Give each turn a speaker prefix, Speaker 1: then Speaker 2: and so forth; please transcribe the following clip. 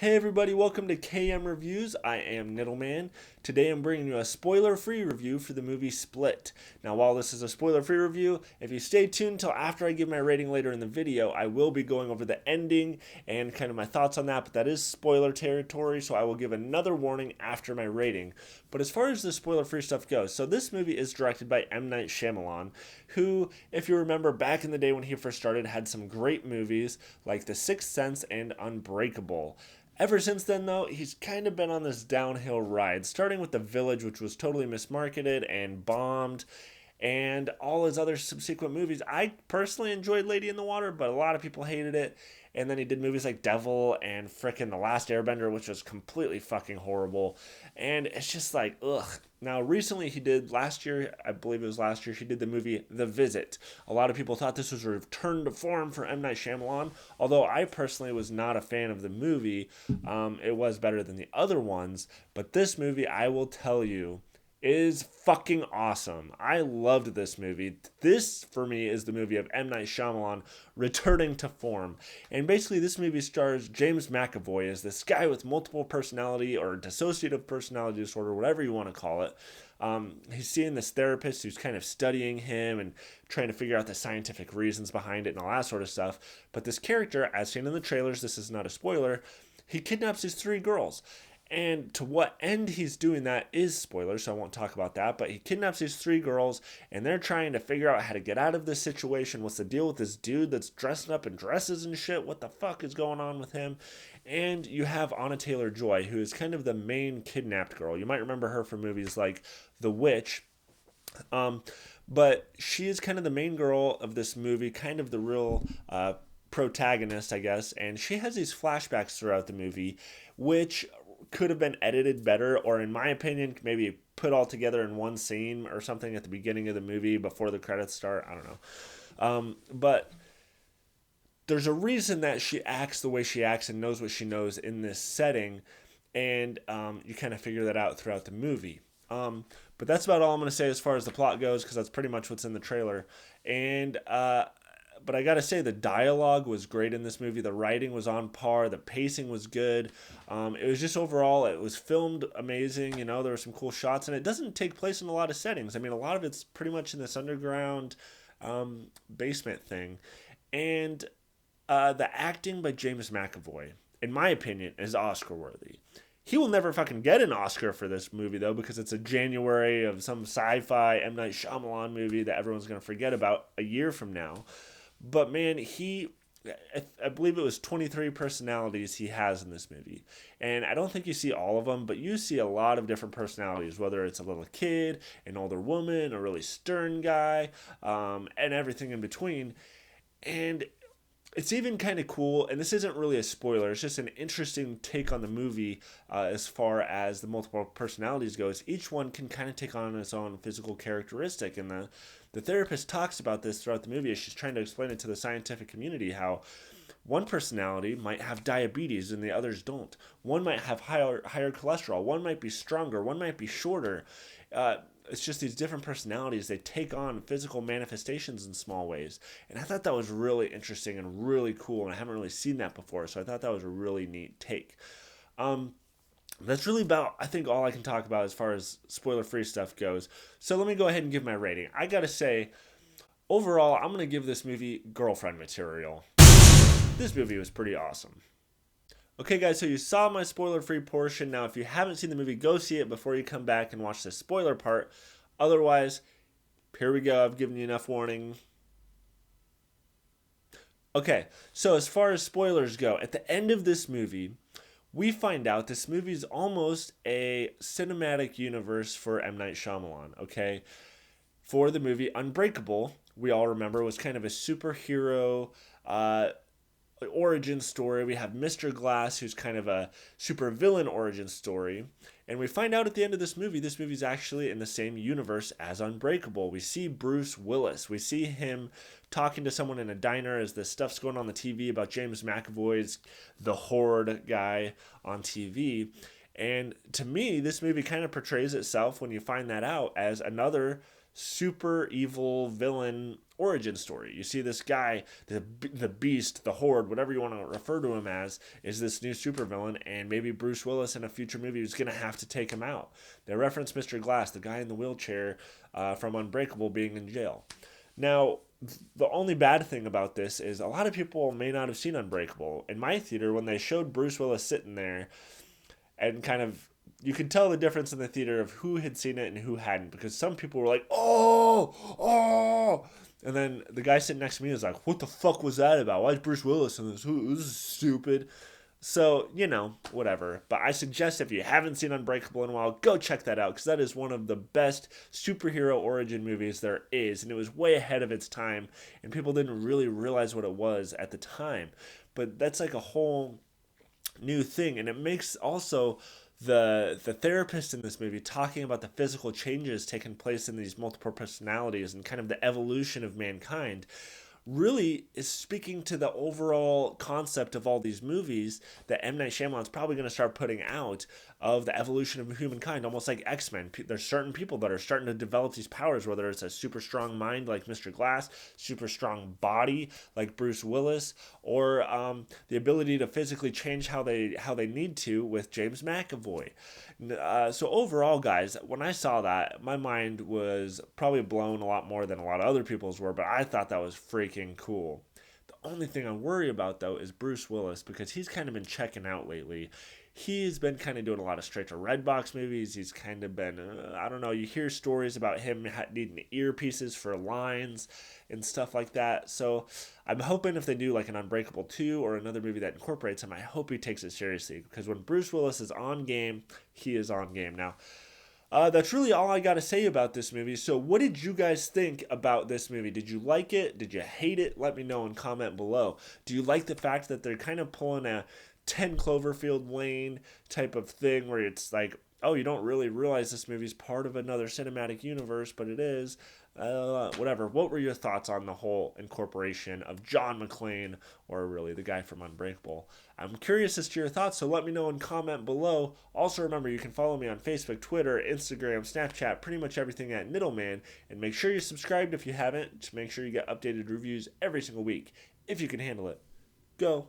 Speaker 1: Hey everybody, welcome to KM Reviews. I am Niddleman. Today I'm bringing you a spoiler-free review for the movie Split. Now while this is a spoiler-free review, if you stay tuned until after I give my rating later in the video, I will be going over the ending and kind of my thoughts on that, but that is spoiler territory, so I will give another warning after my rating. But as far as the spoiler-free stuff goes, so this movie is directed by M. Night Shyamalan, who, if you remember back in the day when he first started, had some great movies like The Sixth Sense and Unbreakable. Ever since then, though, he's kind of been on this downhill ride, starting with The Village, which was totally mismarketed and bombed, and all his other subsequent movies. I personally enjoyed Lady in the Water, but a lot of people hated it. And then he did movies like Devil and frickin' The Last Airbender, which was completely fucking horrible. And it's just like, ugh. Now, recently he did, last year, I believe it was last year, he did the movie The Visit. A lot of people thought this was a return to form for M. Night Shyamalan, although I personally was not a fan of the movie. It was better than the other ones, but this movie, I will tell you, is fucking awesome. I loved this movie. This, for me, is the movie of M. Night Shyamalan returning to form. And basically, this movie stars James McAvoy as this guy with multiple personality or dissociative personality disorder, whatever you want to call it. He's seeing this therapist who's kind of studying him and trying to figure out the scientific reasons behind it and all that sort of stuff. But this character, as seen in the trailers, this is not a spoiler, he kidnaps these three girls. And to what end he's doing that is spoiler, so I won't talk about that. But he kidnaps these three girls, and they're trying to figure out how to get out of this situation. What's the deal with this dude that's dressing up in dresses and shit? What the fuck is going on with him? And you have Anna Taylor-Joy, who is kind of the main kidnapped girl. You might remember her from movies like The Witch. But she is kind of the main girl of this movie, kind of the real protagonist, I guess. And she has these flashbacks throughout the movie, which could have been edited better, or in my opinion, maybe put all together in one scene or something at the beginning of the movie before the credits start. I don't know. But there's a reason that she acts the way she acts and knows what she knows in this setting, and you kind of figure that out throughout the movie. But that's about all I'm going to say as far as the plot goes, because that's pretty much what's in the trailer. And but I gotta say, the dialogue was great in this movie. The writing was on par. The pacing was good. It was just overall, it was filmed amazing. You know, there were some cool shots, and it doesn't take place in a lot of settings. I mean, a lot of it's pretty much in this underground basement thing. And the acting by James McAvoy, in my opinion, is Oscar worthy. He will never fucking get an Oscar for this movie, though, because it's a January of some sci-fi M. Night Shyamalan movie that everyone's going to forget about a year from now. But man, I believe it was 23 personalities he has in this movie. And I don't think you see all of them, but you see a lot of different personalities, whether it's a little kid, an older woman, a really stern guy, and everything in between. And it's even kind of cool, and this isn't really a spoiler, it's just an interesting take on the movie as far as the multiple personalities goes. Each one can kind of take on its own physical characteristic, and the therapist talks about this throughout the movie as she's trying to explain it to the scientific community, how one personality might have diabetes and the others don't. One might have higher cholesterol, one might be stronger, one might be shorter. It's just these different personalities. They take on physical manifestations in small ways. And I thought that was really interesting and really cool. And I haven't really seen that before. So I thought that was a really neat take. That's really about, I think, all I can talk about as far as spoiler-free stuff goes. So let me go ahead and give my rating. I gotta say, overall, I'm gonna give this movie girlfriend material. This movie was pretty awesome. Okay, guys, so you saw my spoiler-free portion. Now, if you haven't seen the movie, go see it before you come back and watch the spoiler part. Otherwise, here we go. I've given you enough warning. Okay, so as far as spoilers go, at the end of this movie, we find out this movie is almost a cinematic universe for M. Night Shyamalan, okay? For the movie Unbreakable, we all remember, was kind of a superhero origin story. We have Mr. Glass, who's kind of a supervillain origin story. And we find out at the end of this movie's actually in the same universe as Unbreakable. We see Bruce Willis. We see him talking to someone in a diner as this stuff's going on the TV about James McAvoy's the Horde guy on TV. And to me, this movie kind of portrays itself, when you find that out, as another super evil villain origin story. You see this guy, the Beast, the Horde, whatever you want to refer to him as, is this new supervillain, and maybe Bruce Willis in a future movie is going to have to take him out. They reference Mr. Glass, the guy in the wheelchair from Unbreakable, being in jail. Now, the only bad thing about this is a lot of people may not have seen Unbreakable. In my theater, when they showed Bruce Willis sitting there and kind of, you could tell the difference in the theater of who had seen it and who hadn't, because some people were like, oh, oh. And then the guy sitting next to me was like, what the fuck was that about? Why is Bruce Willis in this? This is stupid. So, whatever. But I suggest if you haven't seen Unbreakable in a while, go check that out, because that is one of the best superhero origin movies there is. And it was way ahead of its time, and people didn't really realize what it was at the time. But that's like a whole new thing. And it makes also the therapist in this movie talking about the physical changes taking place in these multiple personalities and kind of the evolution of mankind really is speaking to the overall concept of all these movies that M. Night Shyamalan's probably going to start putting out of the evolution of humankind, almost like X-Men. There's certain people that are starting to develop these powers, whether it's a super strong mind like Mr. Glass, super strong body like Bruce Willis, or the ability to physically change how they need to with James McAvoy. So overall, guys, when I saw that, my mind was probably blown a lot more than a lot of other people's were, but I thought that was freaking cool. The only thing I worry about, though, is Bruce Willis, because he's kind of been checking out lately. He's been kind of doing a lot of straight to red box movies. He's kind of been, I don't know, you hear stories about him needing earpieces for lines and stuff like that. So I'm hoping if they do like an Unbreakable 2 or another movie that incorporates him, I hope he takes it seriously, because when Bruce Willis is on game, he is on game. Now, that's really all I got to say about this movie. So what did you guys think about this movie? Did you like it? Did you hate it? Let me know and comment below. Do you like the fact that they're kind of pulling a 10 Cloverfield Lane type of thing where it's like, oh, you don't really realize this movie's part of another cinematic universe, but it is? Whatever. What were your thoughts on the whole incorporation of John McClane, or really the guy from Unbreakable? I'm curious as to your thoughts, so let me know and comment below. Also remember, you can follow me on Facebook, Twitter, Instagram, Snapchat, pretty much everything at Niddleman, and make sure you're subscribed if you haven't, to make sure you get updated reviews every single week, if you can handle it. Go.